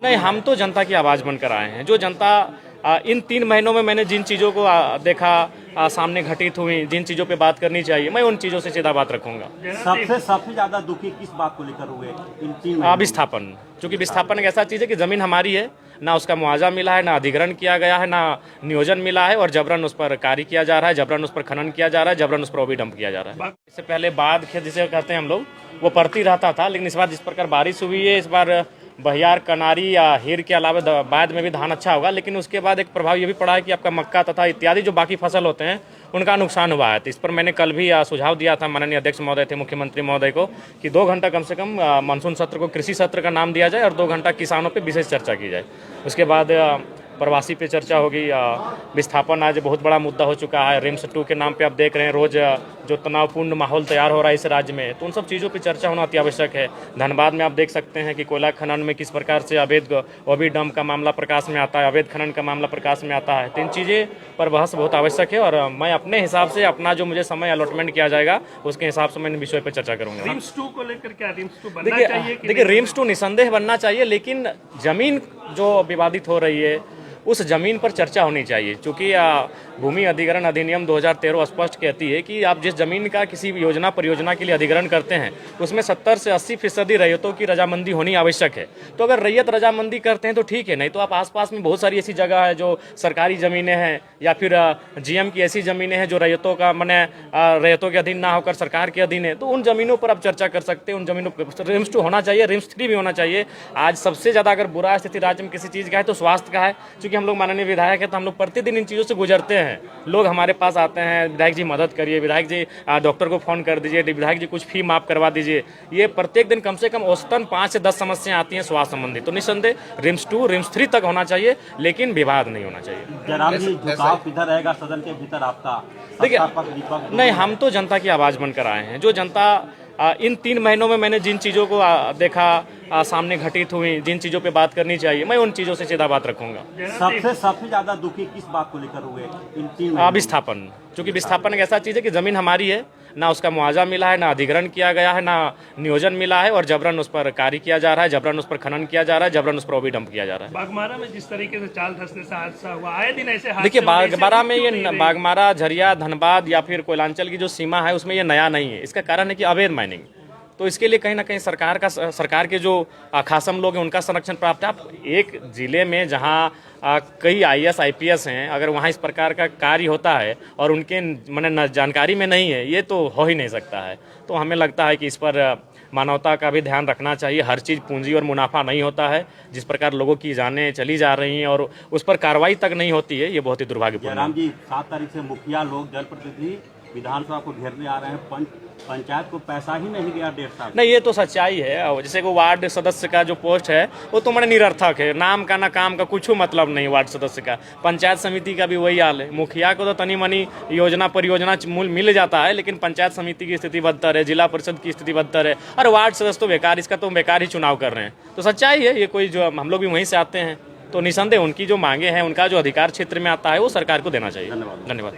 नहीं, हम तो जनता की आवाज़ बनकर आए हैं। जो जनता इन 3 महीनों में मैंने जिन चीज़ों को देखा, सामने घटित हुई, जिन चीज़ों पे बात करनी चाहिए, मैं उन चीज़ों से सीधा बात रखूंगा। सबसे ज्यादा दुखी किस बात को लेकर हुए इन 3 महीनों में? विस्थापन, क्योंकि विस्थापन एक ऐसा चीज़ है कि ज़मीन हमारी है, ना उसका मुआवजा मिला है, ना अधिग्रहण किया गया है, ना नियोजन मिला है, और जबरन उस पर कार्य किया जा रहा है, जबरन उस पर खनन किया जा रहा है, जबरन उस पर ओबी डंप किया जा रहा है। इससे पहले बाढ़ खेत जिसे कहते हैं हम लोग, वो पड़ती रहता था, लेकिन इस बार जिस प्रकार बारिश हुई है, इस बार बहियार, कनारी या हीर के अलावा बाद में भी धान अच्छा होगा, लेकिन उसके बाद एक प्रभाव ये भी पड़ा है कि आपका मक्का तथा इत्यादि जो बाकी फसल होते हैं उनका नुकसान हुआ है। तो इस पर मैंने कल भी सुझाव दिया था माननीय अध्यक्ष महोदय थे, मुख्यमंत्री महोदय को, कि 2 घंटा कम से कम मानसून सत्र को कृषि सत्र का नाम दिया जाए और 2 घंटा किसानों पे विशेष चर्चा की जाए। उसके बाद प्रवासी पे चर्चा होगी। विस्थापन आज बहुत बड़ा मुद्दा हो चुका है। रिम्स 2 के नाम पे आप देख रहे हैं रोज जो तनावपूर्ण माहौल तैयार हो रहा है इस राज्य में, तो उन सब चीज़ों पे चर्चा होना अति आवश्यक है। धनबाद में आप देख सकते हैं कि कोयला खनन में किस प्रकार से अवैध ओबी डंप का मामला प्रकाश में आता है, अवैध खनन का मामला प्रकाश में आता है। तो इन चीज़ें पर बहस बहुत आवश्यक है, और मैं अपने हिसाब से अपना जो मुझे समय अलॉटमेंट किया जाएगा उसके हिसाब से मैं इन विषय पर चर्चा करूँगा। रिम्स 2 को लेकर क्या रिम्स 2 बनना चाहिए? देखिए, रिम्स 2 निसंदेह बनना चाहिए, लेकिन जमीन जो विवादित हो रही है उस जमीन पर चर्चा होनी चाहिए, क्योंकि भूमि अधिग्रहण अधिनियम 2013 स्पष्ट कहती है कि आप जिस जमीन का किसी योजना परियोजना के लिए अधिग्रहण करते हैं उसमें 70 से 80% रैयतों की रजामंदी होनी आवश्यक है। तो अगर रैयत रजामंदी करते हैं तो ठीक है, नहीं तो आप आसपास में बहुत सारी ऐसी जगह है जो सरकारी ज़मीनें हैं या फिर जीएम की ऐसी ज़मीनें हैं जो रैयतों का रैयतों के अधीन ना होकर सरकार के अधीन है, तो उन ज़मीनों पर आप चर्चा कर सकते हैं। उन ज़मीनों पर रिम्स 2 होना चाहिए, रिम्स 3 भी होना चाहिए। आज सबसे ज़्यादा अगर बुरा स्थिति राज्य में किसी चीज़ का है तो स्वास्थ्य का है, क्योंकि हम लोग माननीय विधायक है तो हम लोग प्रतिदिन इन चीज़ों से गुजरते हैं। लोग हमारे पास आते हैं, विधायक जी मदद करिए, विधायक जी डॉक्टर को फ़ोन कर दीजिए, विधायक जी कुछ फी माफ़ करवा दीजिए। ये प्रत्येक दिन कम से कम औसतन 5 से 10 समस्याएं आती हैं स्वास्थ्य संबंधी। तो निस्संदेह रिम्स 2 रिम्स 3 तक होना चाहिए, लेकिन विवाद नहीं होना चाहिए। जनाब जी, झुकाव किधर रहेगा सदन के भीतर आपका? देखिए, नहीं, हम तो जनता की आवाज़ बनकर आए हैं। जो जनता इन 3 महीनों में मैंने जिन चीज़ों को देखा, सामने घटित हुई, जिन चीज़ों पे बात करनी चाहिए, मैं उन चीज़ों से सीधा बात रखूंगा। सबसे ज्यादा दुखी किस बात को लेकर हुए इन 3 महीनों में? विस्थापन, क्योंकि विस्थापन एक ऐसा चीज़ है कि ज़मीन हमारी है, ना उसका मुआवजा मिला है, ना अधिग्रहण किया गया है, ना नियोजन मिला है, और जबरन उस पर कार्य किया जा रहा है, जबरन उस पर खनन किया जा रहा है, जबरन उस पर ओबी डंप किया जा रहा है। बागमारा में जिस तरीके से चाल धंसने से हादसा हुआ, आए दिन ऐसे हादसे। देखिए, बागमारा में ये बागमारा, झरिया, धनबाद या फिर कोयलांचल की जो सीमा है उसमें ये नया नहीं है। इसका कारण है कि अवैध माइनिंग, तो इसके लिए कहीं ना कहीं सरकार के जो खासम लोग हैं उनका संरक्षण प्राप्त है। आप एक जिले में जहां कई IAS IPS हैं, अगर वहां इस प्रकार का कार्य होता है और उनके जानकारी में नहीं है, ये तो हो ही नहीं सकता है। तो हमें लगता है कि इस पर मानवता का भी ध्यान रखना चाहिए। हर चीज़ पूंजी और मुनाफा नहीं होता है। जिस प्रकार लोगों की जानें चली जा रही हैं और उस पर कार्रवाई तक नहीं होती है, ये बहुत ही दुर्भाग्यपूर्ण है। जी, 7 तारीख से मुखिया लोग, जनप्रतिनिधि विधानसभा को घेरने आ रहे हैं। पंचायत को पैसा ही नहीं गया 1.5 साल। नहीं, ये तो सच्चाई है। जैसे कि वार्ड सदस्य का जो पोस्ट है वो तो मैंने निरर्थक है, नाम का ना काम का कुछ मतलब नहीं। वार्ड सदस्य का, पंचायत समिति का भी वही हाल है। मुखिया को तो तनी मनी योजना परियोजना मिल जाता है, लेकिन पंचायत समिति की स्थिति बदतर है, जिला परिषद की स्थिति बदतर है, और वार्ड सदस्य तो बेकार, इसका तो बेकार ही चुनाव कर रहे हैं। तो सच्चाई है ये, कोई जो हम लोग भी वहीं से आते हैं, तो निसंदेह उनकी जो मांगे हैं, उनका जो अधिकार क्षेत्र में आता है वो सरकार को देना चाहिए। धन्यवाद।